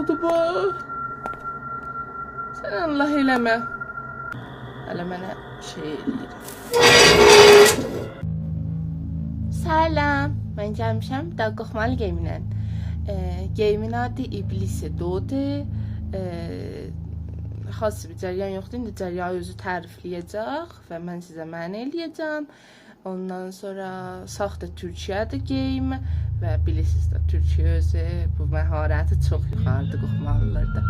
oldu bu? Sən Allah eləmə. Hələ mənə şey eləyir. Salam. Mən gəlmişəm da qoxmalı geyiminlə. Geyimin adı İblisi doğdu. Xas bir cəryan yoxdur. İndi cəryanı özü tərifləyəcək və mən sizə mənə eləyəcəm. Ondan sonra saxta Türkiyədir geyim və bilirsiniz də Türkiyə özü bu məharəti çox yuxarıda qoxmalılarda.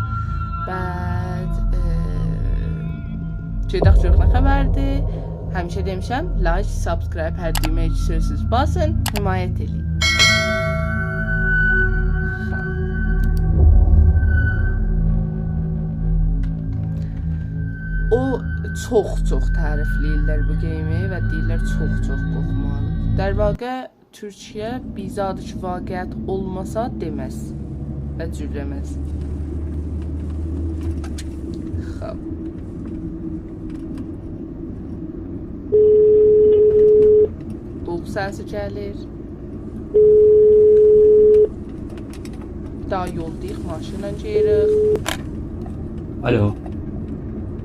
Bəd Ceydak Cürxlə xəbərdir. Həmişə demişəm, like, subscribe, hər düyməyə ki sözsüz basın, himayət edin. O çox tərifləyirlər bu geyimi və deyirlər çox qoxmalıdır. در واقع Türkiyə bizadı ki vaqiət olmasa deməz və cürləməz. Xab. Boğ səsi gəlir. Daha yoldayıq, maşınla gelirik. Alo.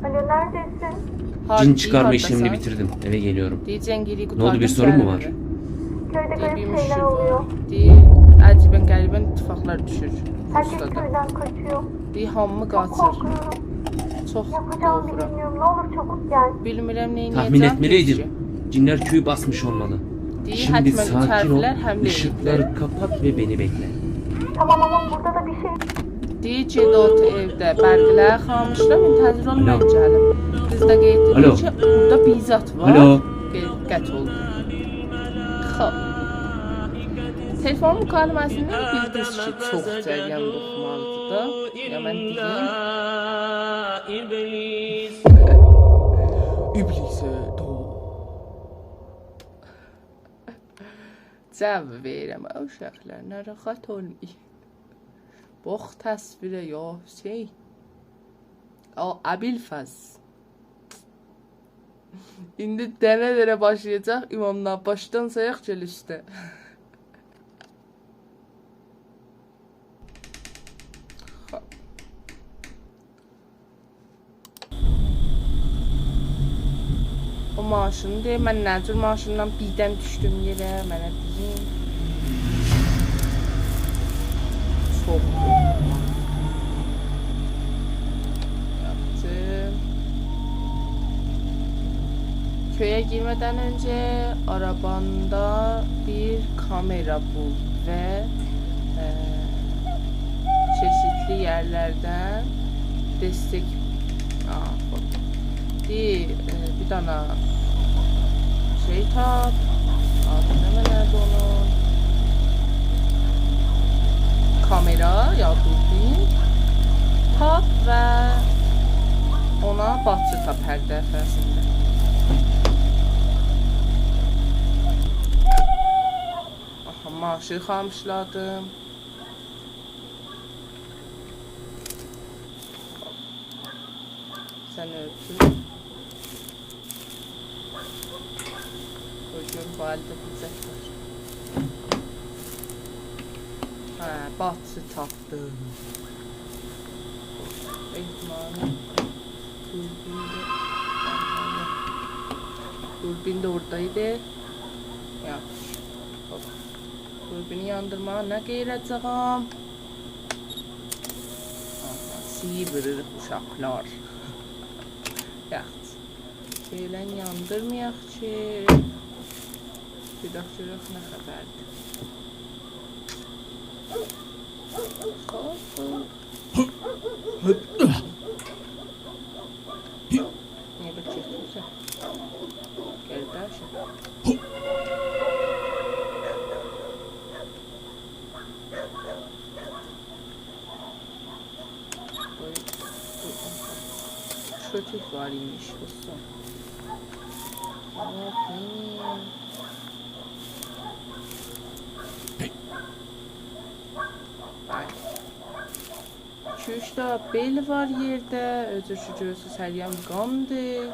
Alo, neredesin? Cin çıkarma işlemini bitirdim. Eve geliyorum. Ne oldu, bir sorun mu var? Köyde garip şeyler oluyor. Əcibən qəribən ittifaqlar düşür. Herkes köyden kaçıyor. Hamı Çok qaçır. korkuyorum. Çox Yapacağımı qorxuram. bilmiyorum. Ne olur çabuk gel. Bilmirəm nə Tahmin edəcəm. etmeliydim. Cinler köyü basmış olmalı. Şimdi sakin ol, ışıkları kapat ve beni bekle. Tamam ama burada da bir şey... Cedot evdə bərqlər xamışlar, müntəzir olun, mən gəlim. Qız da qeyd edir ki, burada bizat var. Alo. Qət oldu. Xob. Telefon mükaliməsindən bildiniz ki, çox cəryan qoxmalıdır da. Ya mən deyim. İblisə doğ. Cəv verirəm, uşaqlar, narahat olmayın. Bax təsvirə ya şey. Abilfəz. İndi dənə başlayacaq, imamdan başdan sayaq gəl üstə. O maşını deyir, mən nə cür maşından birdən düşdüm yerə, mənə deyin. Çok yaptım. Köye girmeden önce arabanda bir kamera bul ve çeşitli yerlerden destek bir tane şey tap. Adı ne nerede onun? Kamera ya durdun tap və ona batçı tap hər dəfəsində. Aha, maaşı xamışladım. Sən öldün. Bugün bu halde bizə var. Batçı tapdım. İhtimalı Durbin de oradaydı. Ya. Durbini yandırmağa ne qeyrəcəyəm? Siyir veririk uşaqlar. Yaxşı. Şeylən yandırmayaq ki. Bir dakika nə xəbərdir? Niye bakıyorsun sen? Gel daha aşağı. Çocuk var imiş olsun. Üçdə bel var yerdə, özü şu göğsü səriyəm qandır.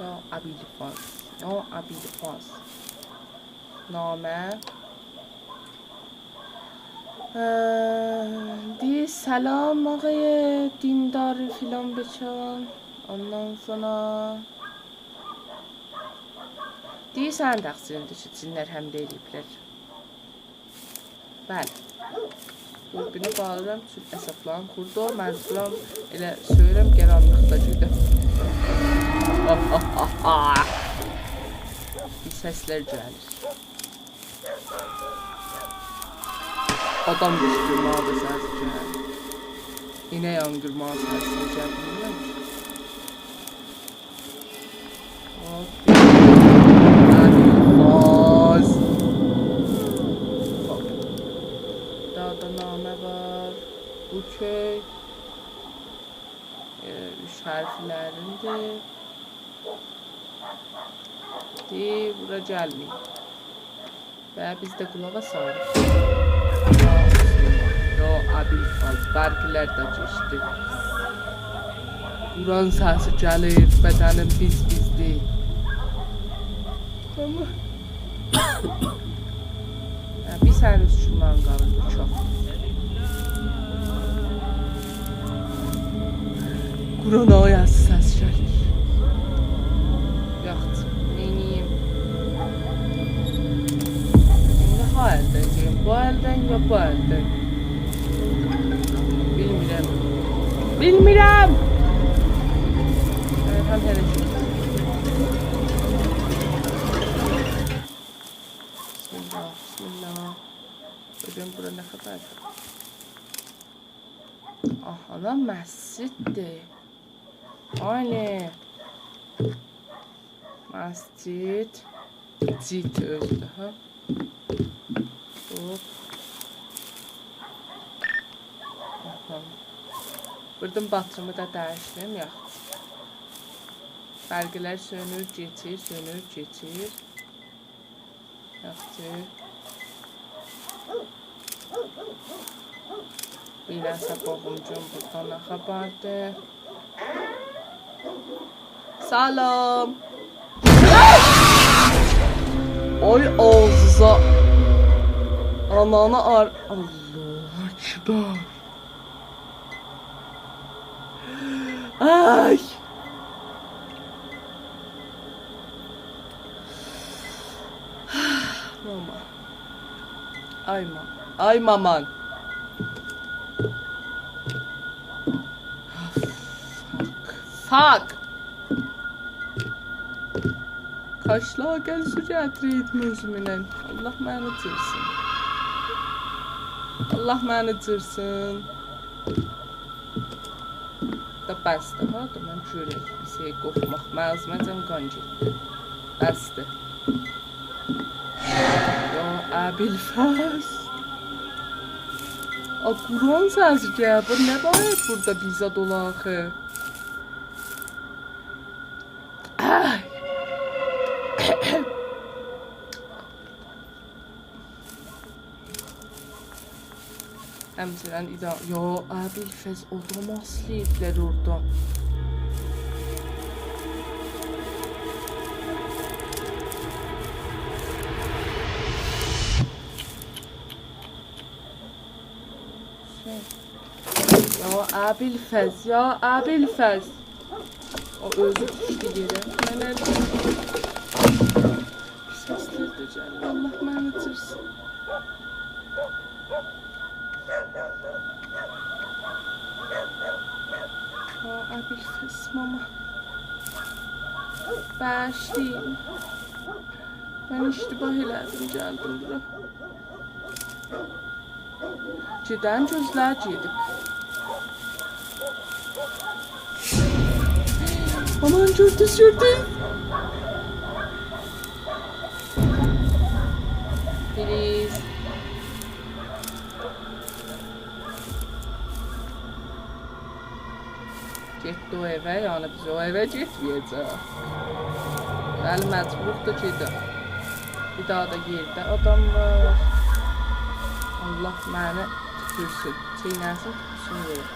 Ya Abilfaz, ya Abilfaz. Namə. سلام آقای دیندار filan beçan. Ondan sonra deyirsən təqsirində ki, cinlər həmlə eləyiblər. Bəli. Durbini bağlıram, əsəblan kurdu. Məcburam elə söyürəm, qaranlıqda gedə. Bir səslər gəlir. Adam qışqırmağa da səsi gəlir. İnə yanqırmağa səsi gəlir. Daha namə var. Bu köy 3 hərflərindir. Bura gəlməyib. Və biz də qulağa sarıq. Ya Abilfaz, bərgilər də keçdi. Quran səsi gəlir, bədənim biz-bizdir. Ama bir saniye şundan qalır, çox. Quran ayəsi səs gəlir. Yaxşı, neyniyim? İndi ha əldən deyim, bu əldən ya bu əldən? Bilmirəm. Bilmirəm! Həm hərəkət. Bismillah. Görün bura nə qədərdir? Aha, lan məsciddir. Aynen. Məscid. Cid özü ha. Hop. Buradan batırımı da dəyişdim, yaxşı. Bərgilər sönür, geçir, sönür, geçir. Yaxşı. Bir nəsə boğumcum buradan nə xəbərdir? Salam. Oy ağzıza. Ananı ar... Allah akbar. Ay. Mama. Ay mama. Ay maman. Fuck. Kaşla gel sücətri etmə özümünən. Allah məni cırsın. Allah məni cırsın. Da bəsdir ha, da mən görək. Bir şey qorxmaq. Məzməcəm qan getdi. Bəsdir. Ya Əbilfəz. Quran səsi gəlir. Nə bayaq burada bizə dolaxı? Ay. Həmçinin ya Əbilfəz olamaz leyiblər orada. Ya Əbilfəz, ya Əbilfəz. O özü düşdü yerə. Mənə səslər də gəlir. Allah məni cırsın. Ya Əbilfəz, mama. Bəşliyim. Mən iştibah elədim, gəldim bura. Gedən gözlər gedib. Aman gördünüz. Please. Getdi o evə, yəni biz o evə getməyəcək. Bəli, məcburuq da gedək. Bir daha da yerdə adam var. Allah məni tüpürsün. Çeynəsin, tüpürsün yerə.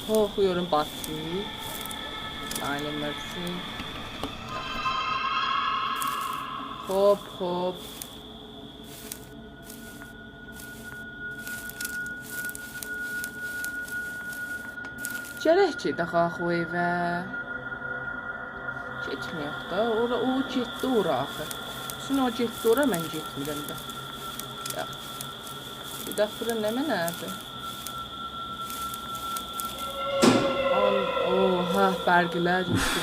Oxuyorum batı. Aynen mersi. Hop hop. Gərək gedək axı o evə. Getməyək da. O getdi ora axı. Üçün o getdi ora, mən getmirəm də. Yox. Gedək bura nə mənədir? Oha, bərgilər düşdü.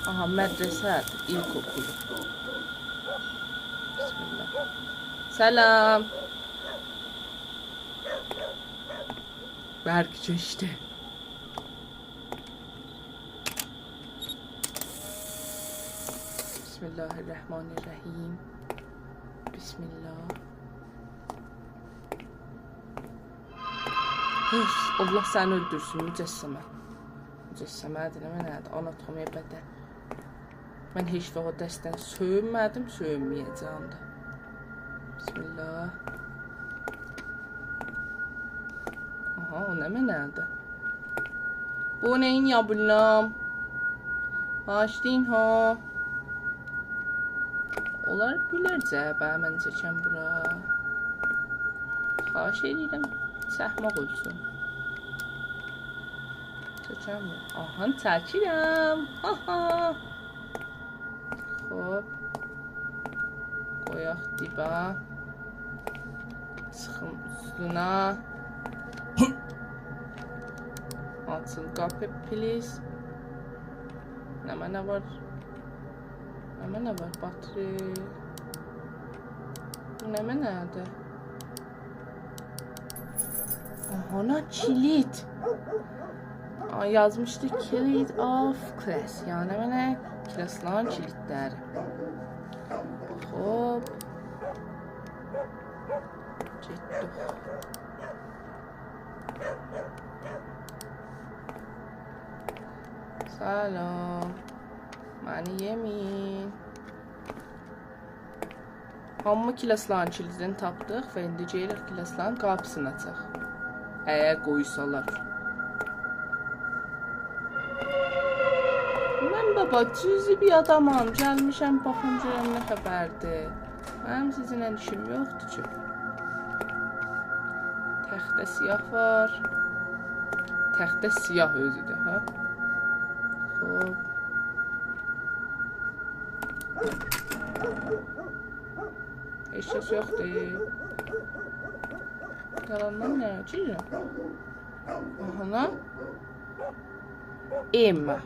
Aha, mədrəsədir, ilkokulu. Bismillah. Salam. Bərk keçdi. Bismillahirrahmanirrahim. Bismillah. Allah səni öldürsün, mücəssəmə. Mücəssəmədir, nədir? Anatomiya bədən. Mən heç vaxt o dəstdən söyünmədim, söyünməyəcəm də. Bismillah. Aha, o nə mənədir? Bu neyin yabulam? Açdin ha. Onlar gülərcə, mən çəkəm bura. Xahiş edirəm, səhmaq olsun. Çəkəm mi? Aha, çəkirəm. Aha. Hop. Qoyaq dibə. Sıxım üstünə. Açın qapı, please. Nə mənə var? Nə mənə var? Bateri. Bu nə mənədir? Aha, nə kilit. Yazmışdı kilit of class. Yəni nə mənə? Klasların kilitləri. Hop. Getdik. Salam. Məni yemin. Hamı kilasların kilidini tapdıq və indi gelirik kilasların qapısını açaq. Əgər qoysalar. Mən baba cüzi bir adamam. Gəlmişəm baxım görəm nə xəbərdir. Mənim sizinlə işim yoxdur ki. Təxtə siyah var. Təxtə siyah özüdür, ha? Hop. Heç kəs yoxdur. Qalandan nə açacağım? Aha. Emma.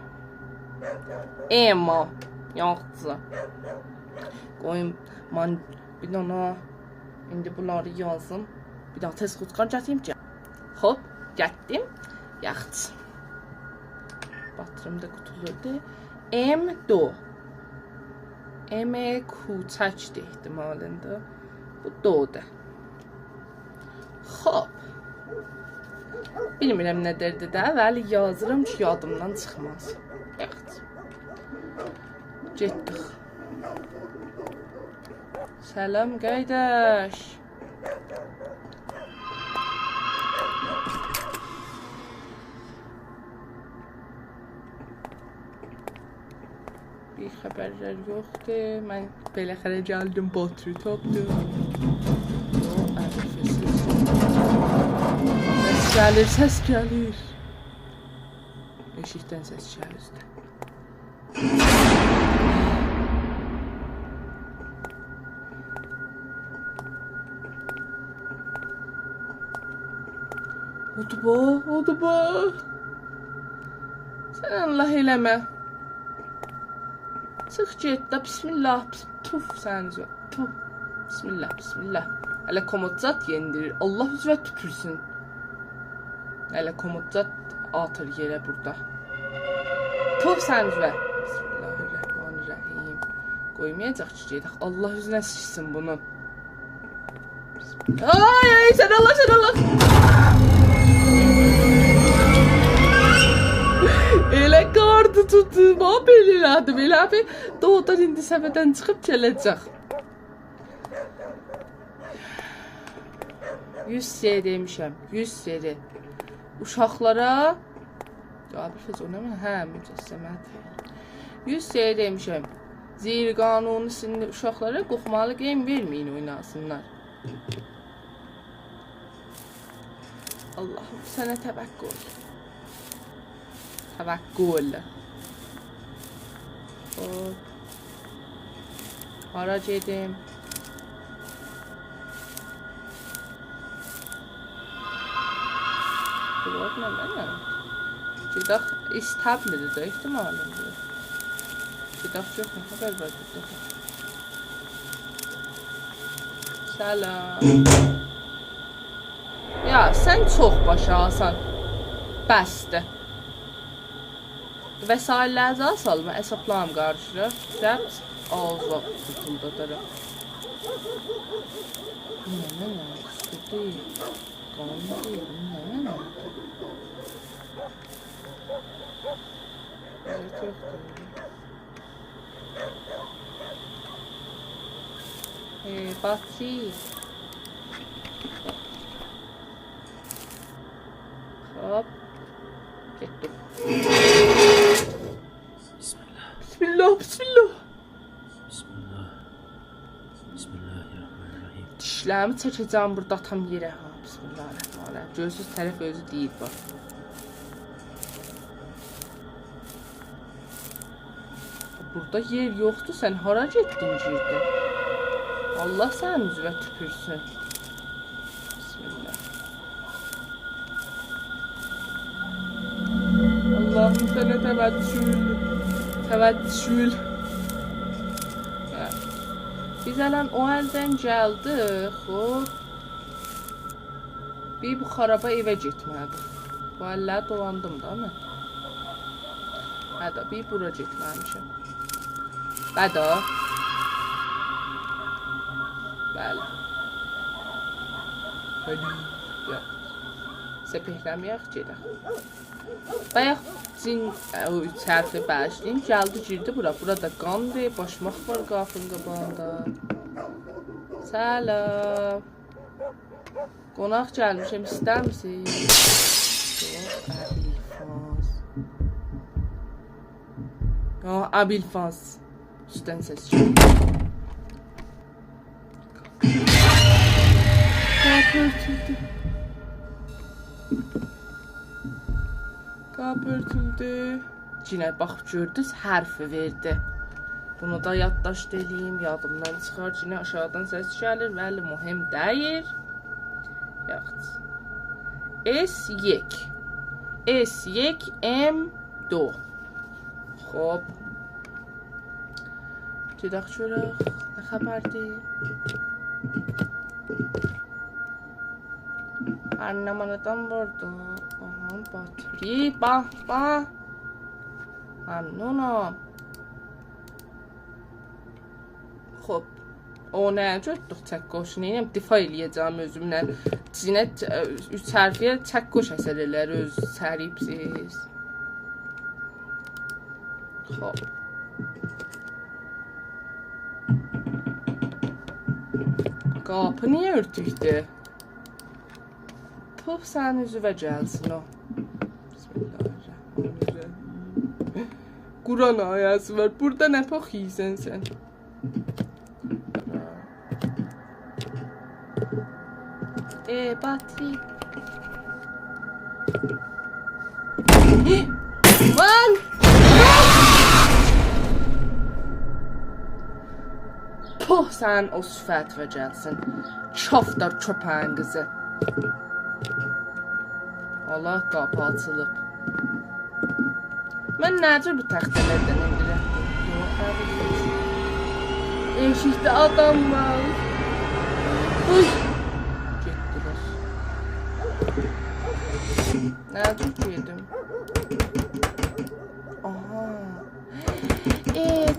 Emma. Yoxdur. Qoyum, mən bir dana indi bunları yazım. Bir daha tez xudqar gətirim ki. Hop, getdim. Yaxşı. Batırımda qutuludur. M2. M کوچکdir ehtimalında. Bu doğuda. Hop. Bilmirəm nə derdi də, vəli yazırım ki, yadımdan çıxmaz. Yaxşı. Getdik. Salam qardaş. Bir xəbərlər yoxdur. Mən beləxərə gəldim, bateri tapdım. Səs gəlir, səs gəlir. Eşikdən səs gəlir. Odu bu. Sən Allah eləmə. Çıx get də, bismillah, puf səniz var, puf, bismillah, bismillah. Hələ komodzat yendirir, Allah üzvə tüpürsün. Hələ komodzat atır yerə burada. Puf səniz var, bismillahirrahmanirrahim. Qoymayacaq ki, gedək, Allah üzünə sıçsın bunun. Ay, sən Allah, sən Allah. Elə qardı tutub, belə elədim, elə bir doğudan indi səbədən çıxıb gələcək. 100 seri demişəm, 100 seri. Uşaqlara Qabir Fez o nə mən? Hə, mücəssəmədir. 100 şey demişəm. Zeyri qanunu sinli uşaqlara qoxmalı game verməyin oynasınlar. Allah'ım sənə təvəkkül. Təvəkkül. Hop. Hara gedim. Duraq nə mənəm? Gedək istəblidir də ihtimalımdır. Gedək çox nə xəbər var burada. Salam. Ya sən çox başa alsan. Bəsdir. Vəsaitlərə salma, hesablarım qarışır. Dəbt ağzına tutuldadır. Nə? Üstü qanun deyil. Nə? Evet yoktur. Batri. Hop. Getdim. Bismillah. Bismillah, bismillah. Bismillah. Bismillahirrahmanirrahim. Dişlərimi çəkəcəm burada tam yerə. Ha, bismillahirrahmanirrahim. Gözsüz tərəf özü deyil bax. Burada yer yoxdur, sən hara getdin girdin? Allah sənin üzvə tüpürsün. Bismillah. Allah'ım sənə təvəccül. Biz ələn o əldən gəldik, xop. Bir bu xaraba evə getmədik. Bu əlləri dolandım da mən. Hədə bir bura getməmişəm. Bədə. Bəli. Bəli. Səpəkləməyək gedək. Bayaq cin o üç hərfli başlayayım. Gəldi girdi bura. Burada qandır. Başmaq var qafın qabağında. Salam. Qonaq gəlmişəm. İstər misiniz? Abilfaz. Abilfaz. Üstdən səs çıxıyor. Qapı örtüldü. Qapı örtüldü. Cinə baxıb gördünüz, hərfi verdi. Bunu da yaddaşd eləyim, yadımdan çıxar. Cinə aşağıdan səs gəlir, vəli mühim deyil. Yaxud. S-yek. S-yek M-do. Xop. Gedək görək, nə xəbərdir? Anlamadan vurdu. Aha, bateri. Bax. Məmnunam. Xop. O nə gördük çək qoşunu? İnəm difa eləyəcəm özümlə. Cinət 3 hərfiyə çək qoş əsərləri öz səribsiz. Xop. Qapı niyə örtükdür? Puf sənin üzvə gəlsin o. Bismillahirrahmanirrahim. Quran ayəsi var. Burada nə paxıysan sən? Batri. Lan! Puh sən o sifətvə gəlsin. Çofdar köpəyin qızı. Allah qapı açılıb. Mən nəcür bu təxtələrdən indirətdim? Eşikdə adam var. Uy! Getdilər. Nəcür gedim? Aha.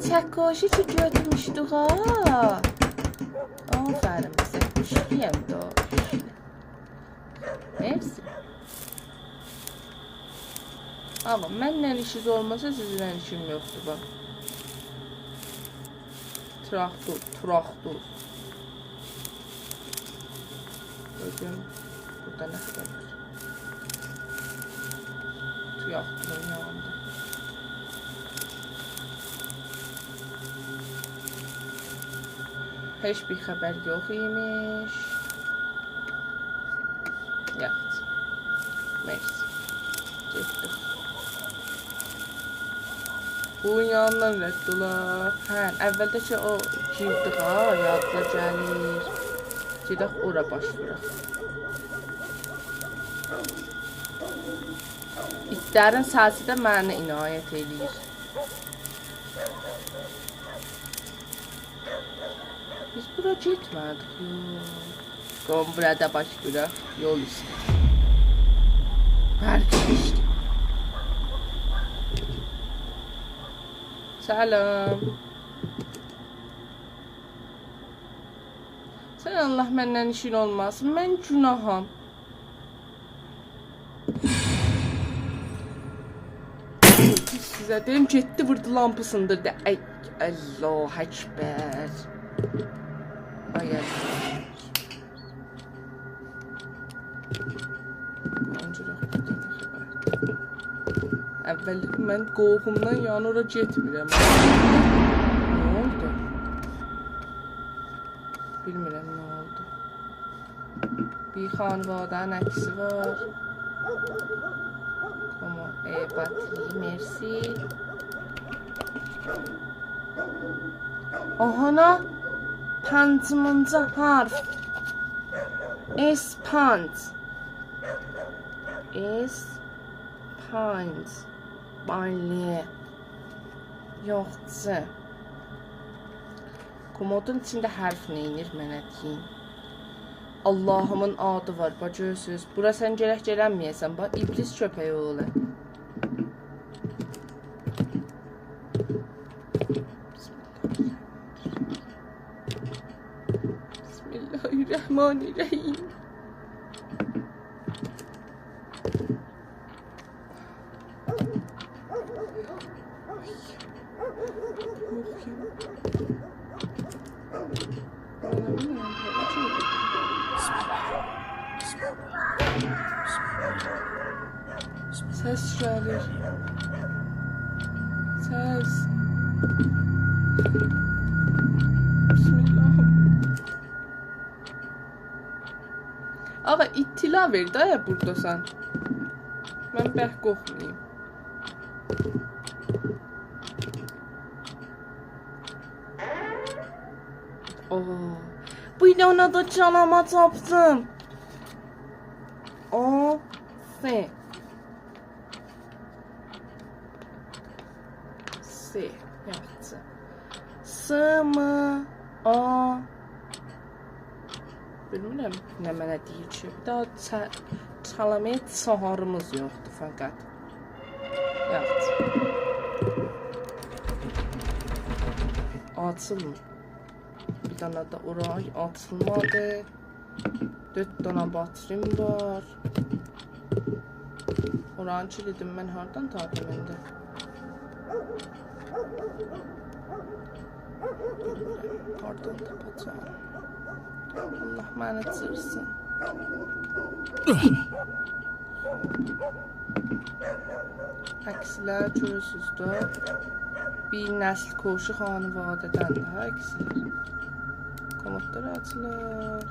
Çəkkoşu ki götürmüşdük ha. Aferin bizə. Düşlüyəm da. Mersi. Ama mənlə işiniz olmasa sizlə işim yoxdur bax. Traktor. Bugün burada nə qədər var? Yoxdur yanında. Heç bir xəbər yox imiş. Yaxşı. Mersi. Getdik. Bu yandan rədd olaq. Hə, əvvəldəki o girdik ha, yadda gəlir. Gedək ora baş vuraq. İtlərin səsi də mənə inayət eləyir. Biz bura getmədik. Qom burada baş vuraq. Yol üstü. Bərkmişdik. Salam. Sən Allah məndən işin olmasın. Mən günaham. Sizə deyim, getdi vurdu lampısındırdı. Ay, Allah Ekber. Ay, Allah. Əvvəl mən qorxumdan yan ora getmirəm. Nə oldu? Bilmirəm nə oldu. Bir xanvadanın əksi var. Como batri, merci. Ahana 5-cı harf. Espant. Espant. Bəli. Yoxsa. Komodun içində hərf neyinir mənə deyin. Allahımın adı var, bacısız. Bura sən gərək gələnməyəsən, bax, iblis köpəyi oğlu. Bismillahirrahmanirrahim. Ses gəlir. Ses. Bismillah. Ağa ittila ver də ya buradasan. Mən bəh qorxmayayım. Bu ilana da canama tapdım. S. Yaxşı. S mı? A. Bilmirəm nə mənə deyir ki. Bir daha çalamaya çaharımız yoxdur fəqət. Yaxşı. Açılmır. Bir dana da oray açılmadı. 4 dana batrim var. Oranı kilidim mən hardan tapım indi? Hardan tapacağım? Allah məni çırsın. Əksilər görürsünüz də. Bir nəsl koşu xanivadədən də əksilər. Komodlar açılır.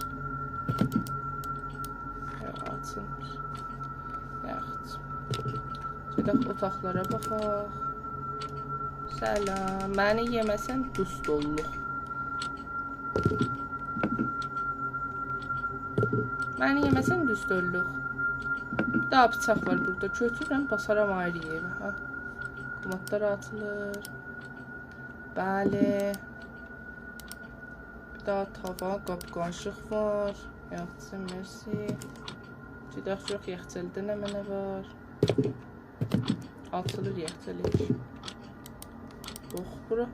Yox, açılmır. Yaxşı. Gedək otaqlara baxaq. Salam. Məni yeməsən dust olluq. Məni yeməsən dust olluq. Bir daha bıçaq var burada. Götürürəm, basaram ayrı yerə. Ha? Komodlar açılır. Bəli. Bir daha tava, qab-qaşıq var. Yaxşı, mersi. Gedək yox, yəxçəlidə nə mənə var? Açılır yəxçəlik. Yox, bura.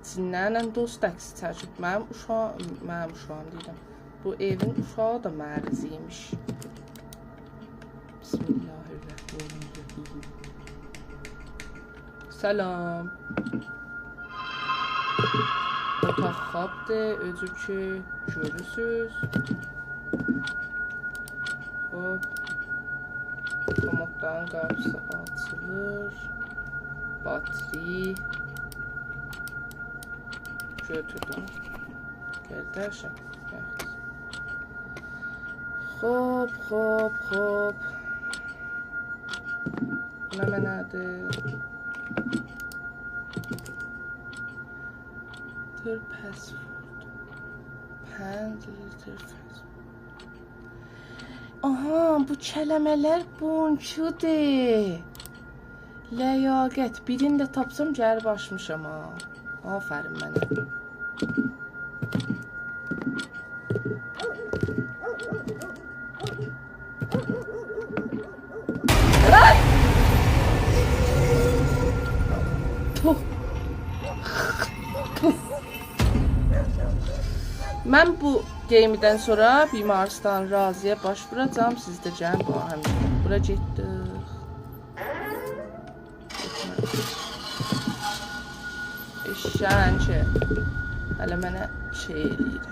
Cinlərlə dost əksi çəkib. Mənim uşağım deyirəm. Bu evin uşağı da məriziymiş. Bismillahirrahmanirrahim. Salam. Otaq xabdır, özü ki, görürsünüz. Hop. Komodların qapısı açılır. Bateri. Götürdüm. Qardaşım. Hop. Nə mənadır? Password. 5 litre password. Aha, bu kələmələr bunçudur. Ləyaqət. Birini də tapsam gəlib açmışam ha. Afərin mənə. Mən bu game'dən sonra Bimaristan Raziyə başvuracağım. Siz də gəlin bu həmin. Bura getdik. Eşşənçə. Hələ mənə şey eləyir.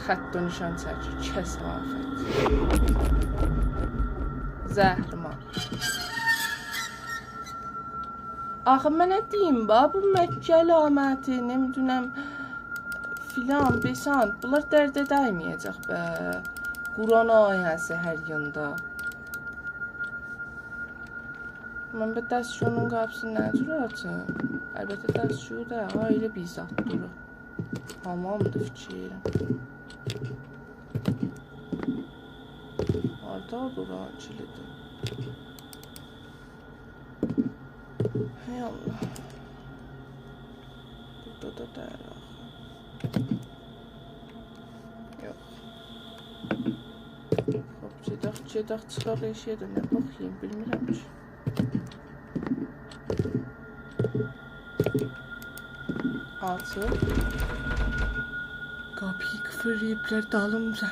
Xətt və nişan çəkir. Kəsafət. Zəhriman. Axı mənə deyim, bu Məkkə əlaməti, nə biləm, filan, besan, bunlar dərdə dəyməyəcək bə. Quran ayəsi hər yanda. Mən bə dəstçunun qapısını nə cür açım? Əlbəttə dəstçu da ailə bir zat durur. Hamamdır fikrim. Harada duran kilidir? Hey Allah. Burada da dəyər axı. Yox. Hop, gedək, çıxaq eşəyə nə baxayım, bilmirəm ki. Açıq. Qapıyı qıfırlayıblər, dalımca.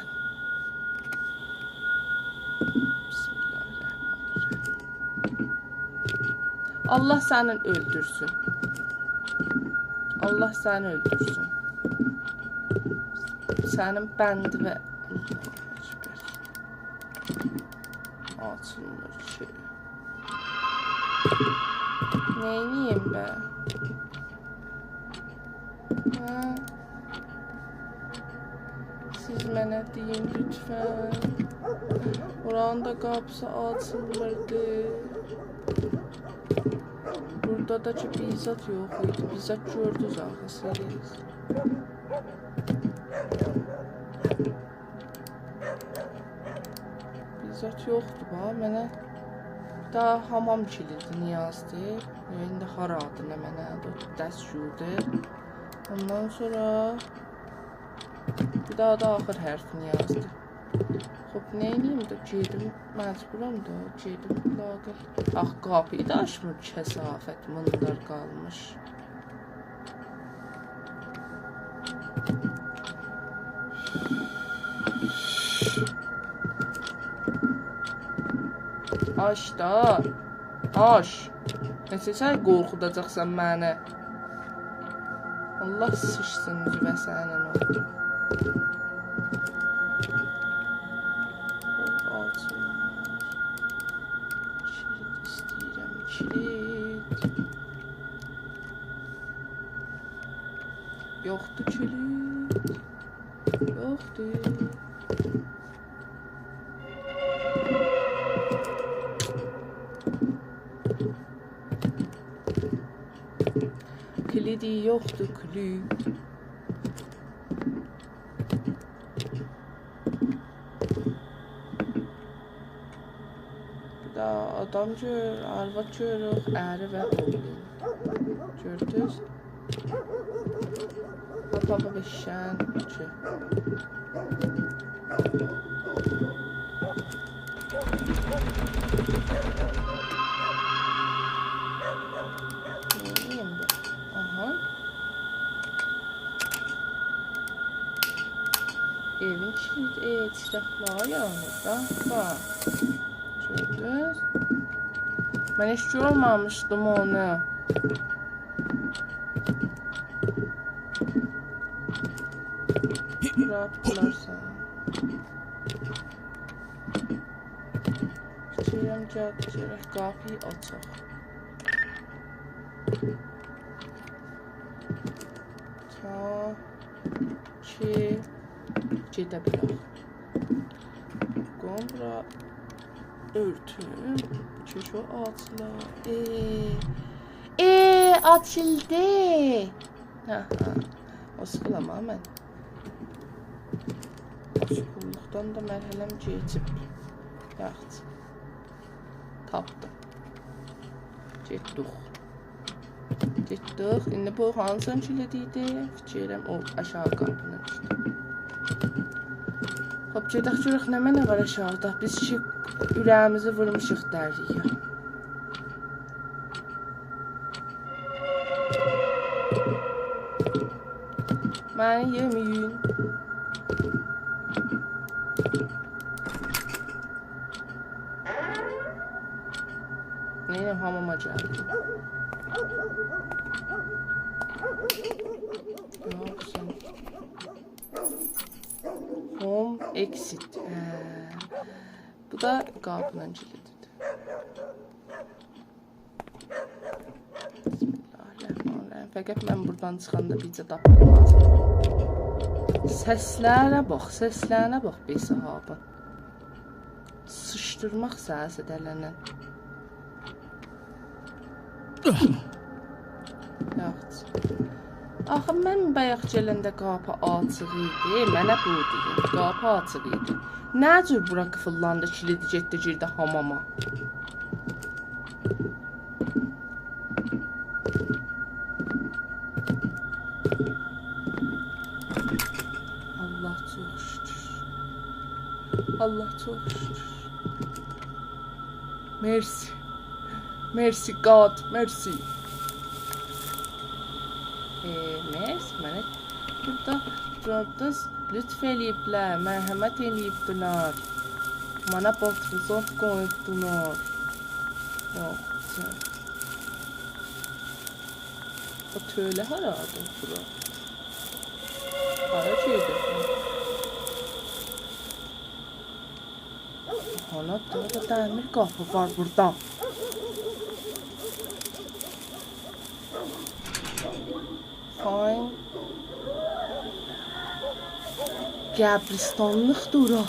Allah səni öldürsün. Allah səni öldürsün. Sənin bəndi və... Açılmır ki. Neyniyim bə? Siz mənə deyin lütfən. Oranın da qapısı açılmırdı. Burada da ki bizzat yox idi. Bizzat gördünüz axı siz. Bizzat yoxdur bax. Mənə daha hamam kilidi niyazdır. İndi haradır nə mənə dəstçudur. Ondan sonra bir daha da axır hərfini yazdı. Xop, neyniyim də gedim, məcburam da, gedim, laqır. Ax, qapıyı da açmır, kəsafət, mındar qalmış. Aç da, aç. Nəsə sən qorxudacaqsan mənə. Allah sıçsın cüvə sənin oldu. Yoxdur kilit. Yoxdur. Kilidi yoxdur kilit. Bir daha adam gör, arvad görürük, əri və oğlu. Gördünüz? Baba beşən ki. Neyim bu? Aha. Evin kilidi, silahlar yanır da. Bak. Gördünüz? Mən heç görməmişdim onu. Rahat bularsan. Fikirəm gələk qapıyı açaq. Ta ki gedə bilək. Qombra örtün. Ki şu açılar. Açıldı. Ha. O sıxılama mən. Açıqlıqdan da mərhələm keçib. Yaxşı. Tapdım. Getdik. İndi bu hansı kilidiydi? Fikirəm o aşağı qapının işte. Hop, gedək görək nə var aşağıda. Biz ki ürəyimizi vurmuşuq dəriyə. Məni yeməyin. Neyim hamama gəldim. Yoxsun. Home exit. Bu da qapının kilididir. Bismillahirrahmanirrahim. Fəqət mən buradan çıxanda bircə tapdım lazım. Səslərə bax, bir sahabın. Sıçdırmaq səsi dələnən. Yaxşı. Axı mən bayaq gələndə qapı açıq idi. Mənə bu deyir. Qapı açıq idi. Nə cür bura qıfıllandı, kilidi getdi, girdi hamama. Allah çox şükür. Allah çox şükür. Merci. Merci God, merci. Merci, mənə burada lütf eləyiblər, mərhəmət eləyibdilər. Mənə patrizot qoyubdular. Yoxca. O tövlə haradır bura? Hara gedir? Hala da dəmir qapı var burada. Fine. Qəbristanlıqdır ora.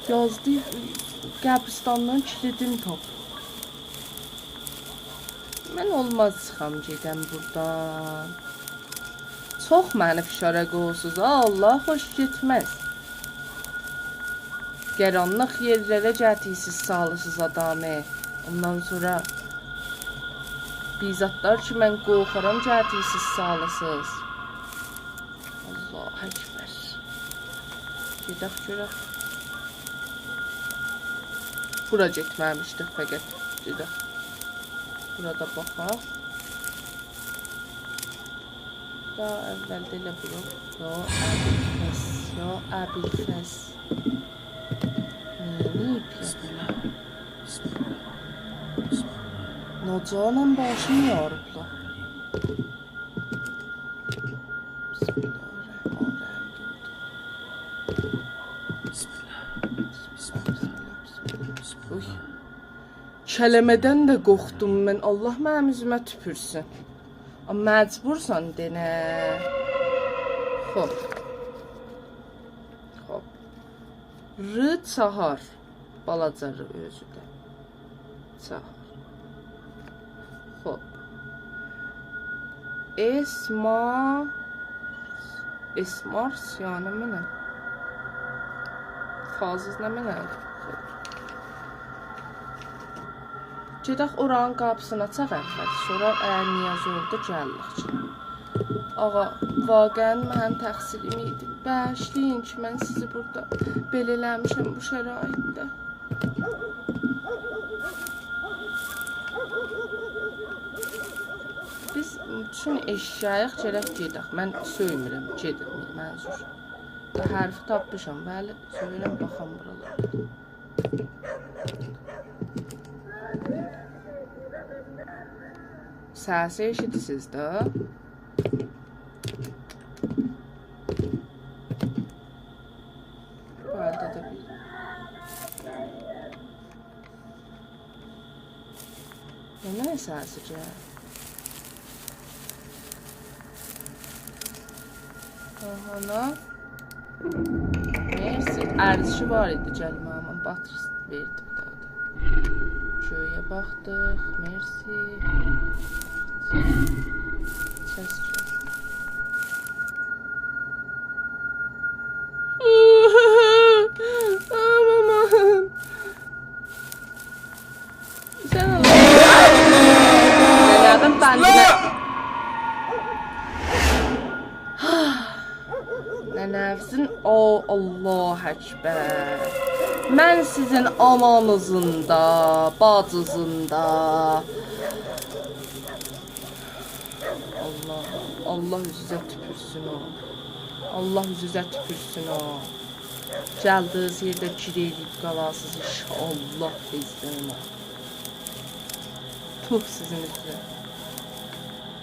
Yazdı, qəbristanlığın kilidini tap. Mən olmaz çıxam gedəm buradan. Çox məni fişara qoğusuz, Allah xoş getməz. Qaranlıq yerlərə gətirsiniz, salısız adamı. Ondan sonra bizatlar ki, mən qorxaram gətirsiniz, salısız. Allah əkbər. Gedək görək. Bura getməmişdik fəqət. Gedək. Burada baxaq. Da əvvəldə elə bura. Ya əbilfəs. Ya əbilfəs. Neyib ya? Nocanın başını yarıblar. Bismillahirrahmanirrahim. Kələmədən də qorxdum mən. Allah mənim üzümə tüpürsün. Amma məcbursan denə. Hop. Hop. R çahar. Balaca r özü də. Çahar. Hop. Esmar yani mənə. Fazız nə mənə? Gedək oranın qapısını açaq əvvəl. Sonra əgər niyaz oldu gəlirik. Ağa, vaqən mənim təqsirim idi. Bağışlayın ki, mən sizi burada belələmişəm bu şəraitdə. Biz üçün eşyayıq gələk gedək. Mən söymürəm, gedir mənzur. Hərfi tapmışam, bəli, söyləm baxam buralarda. Səsi eşidirsiniz də. nə səsicə? Aha, mersi. Ərzişi var idi cəlmə, amma batırız verdi bir daha da. Köyə baxdıq, mersi. Səs. Aman. Sen Allah'ım bandına. Nənəvsin, o Allah Ekber. Mən sizin ananızın da, bacızın da. Allah üzünüzə tüpürsün o. Allah üzünüzə tüpürsün o. Gəldiniz yerdə girəyib qalasız inşallah bizdən. Tuh sizin üzrə.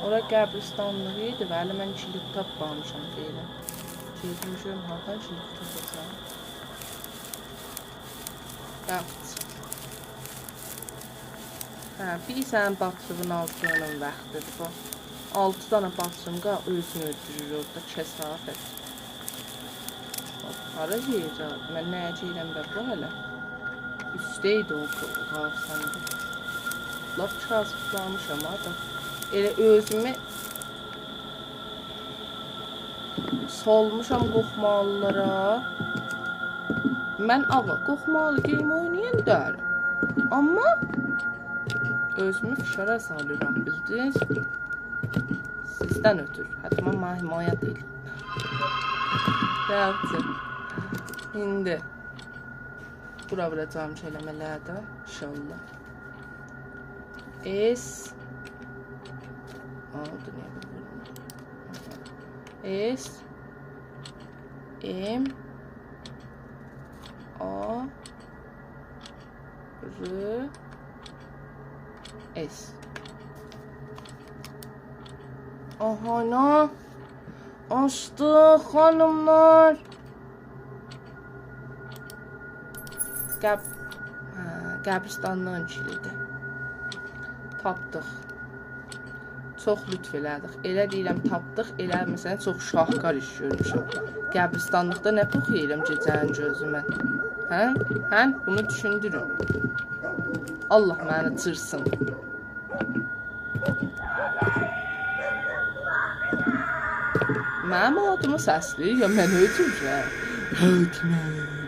Ora qəbristanlığı idi və hələ mən kilit tapmamışam deyiləm. Deyilmişəm, hardan kilit tapacam? Bəxt. Bir sənin batırığın altının vaxtıdır bu. 6 dana batırınqa özünü öldürür orada, kəsafət. Hara yiyəcək? Mən nəyə yiyirəm də bu hələ? Üstəydi o qalsanda. Laf kasıflamışam da. Elə özümü salmışam qoxmalılara. Mən qoxmalı geyim oynayan dərim. Amma özümü fişara salıram, bildiniz? Sizdən ötür. Hətta mən himayə deyil. Yaxşı. İndi bura vuracağım kələmələrdə inşallah. S oldu niyə bu? S M A R S. Aha, ne? Açtık hanımlar. Qəbristanlığın kilidi. Tapdıq. Çox lütf elədik. Elə deyirəm tapdıq, elə məsələn çox şahkar iş görmüşəm. Qəbristanlıqda nə pux yeyirəm gecənin gözümə. Hə? Bunu düşündürün. Allah məni cırsın. Mənim adımı səsləyir, ya mən öldürürəm. Hökmə,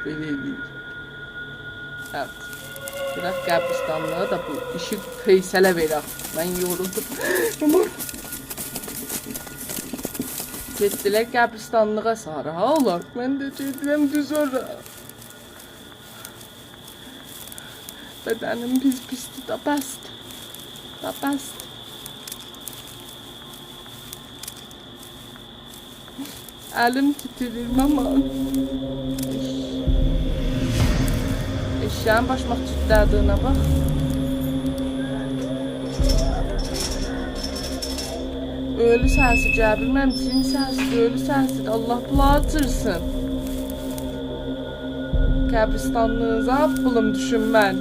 belə eləyir. Evet. Biraz qəbristanlığa da bu işi feysalə verək. Mən yoruldum. Getdilər qəbristanlığa sarı. Ha olar, mən də gedirəm düz ora. Bədənim pis-pisdir, da bəsdir. Da bəsdir. Əlim titrir, mama. Eşyanın başmaq cüddədiyinə bax. Ölü səsi gəlir, mənim cin səsidir, ölü səsidir. Allah bulattırsın. Qəbristanlığınıza pulum düşün mən.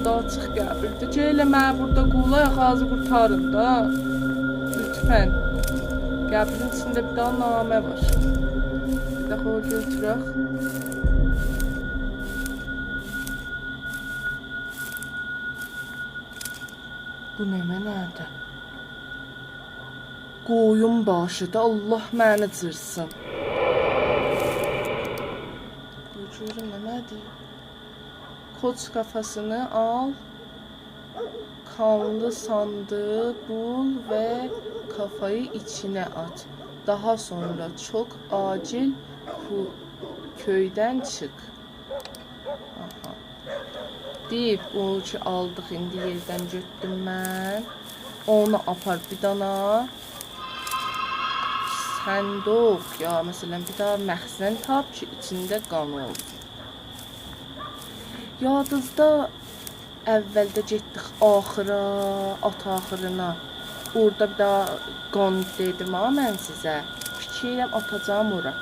Daha çıx qəbirdir. Geylə mənə burada qulayaq, ağzı qurtarın da. Lütfən. Qəbirin içində bir daha namə var. Bir dəxə o götürək. Bu nə mənədir? Qoyun başıdır. Allah məni cırsın. Bu görün nədir? Koç kafasını al, kanlı sandığı bul ve kafayı içine at. Daha sonra çok acil köyden çık. Aha. Deyib, o ki aldıq, indi yerdən götdüm mən. Onu apar bir dana. Səndok, ya məsələn bir daha məxzən tap ki, içində qan olsun. Yadınızda əvvəldə getdik axıra, at axırına. Orada bir daha qan dedim ha mən sizə. şeyəm atacağım ora.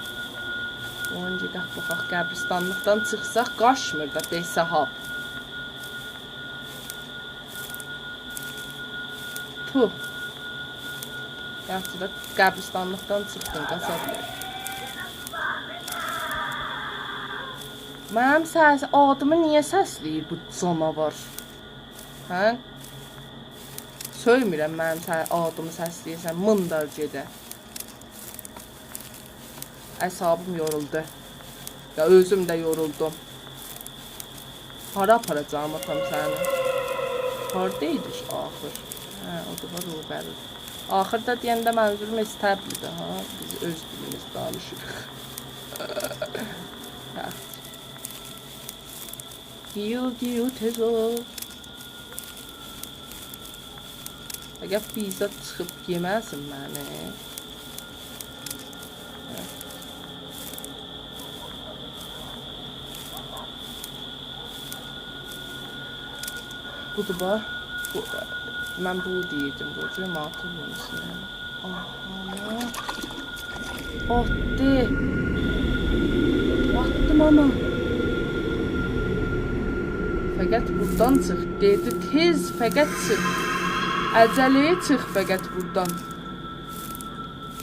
Onca baxaq qəbristanlıqdan çıxsaq qaçmır da desahab. Puh. Yaxşı da qəbristanlıqdan çıxdın qasablar. Mənim adımı niyə səsləyir bu canavar? Hə? Söymirəm mənim adımı səsləyirsən, mındar gedə. Əsabım yoruldu. Ya özüm də yoruldum. Hara aparacağım atam səni? Haradaydı axır? Hə, o da var o bəri. Axırda deyəndə mənzurum istəblidir, ha? Biz öz dilimiz danışırıq. Giyu tez ol. Əgər bizzat çıxıb yeməsin məni. Budur bax. Mən bu deyirdim, qocuğum atım olmuşsun. Aha. Atdı. Atdım ama. Fəqət buradan çıx. Dedi tez fəqət çıx. Əcələyə çıx fəqət buradan.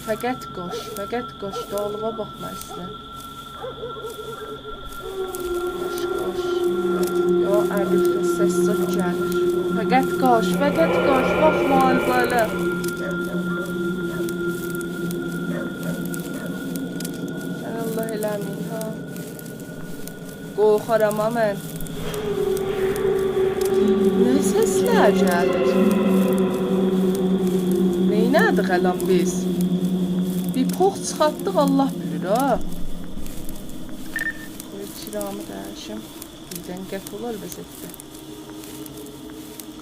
Fəqət qoş. Dalığa baxma istəyirəm. Qoş. Yo, əlifdə səs gəlir. Fəqət qoş. Baxma albələ. Sən Allah eləmin, ha. Qorxarama mən. Nə səslər gəlir? Neynədik ələn biz? Bir pox çıxartdıq, Allah bilir, ha. Qoy çiramı dəyişim. Birdən qət olar vəzətdə.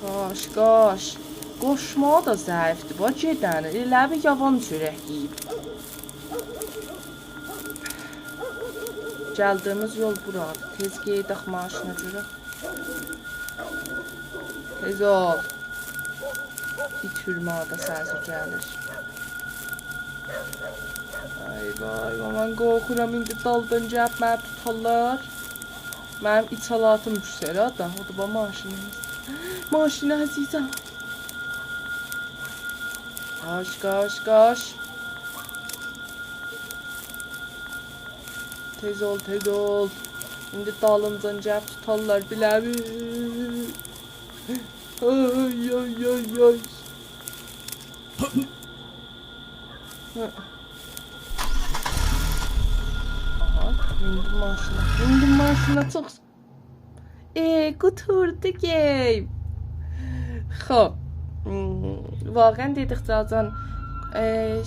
Qaş. Qoşmağı da zəifdir, bax gedəni. Elə bir yavan çörək yiyib. Gəldiyimiz yol buradır. Tez qeydək maşına görə. Tez ol. İt hürmada səsi gəlir. Ay, mən qorxuram, indi daldan gəlib mənə tutarlar. Mənim içalatım düşsər, ha da. O da bax maşinimiz. Maşinə əzizəm. Qaş. Tez ol. İndi dalımdan gəlib tutarlar, biləmi? Ay. Aha, mindim maşına çox. Quturdu game. Xoş. Vaqən dedikcə can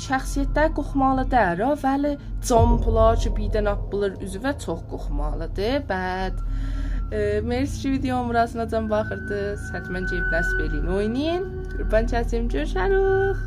şəxsiyyətlər qoxmalıdır, vəli camplar ki, birdən apılır üzvə çox qoxmalıdır. Bəd. Mersi ki, videom burasına can baxırdınız. Hətmən ceyb nəsib eləyin, oynayın. Qurban kəsim, görüşərik.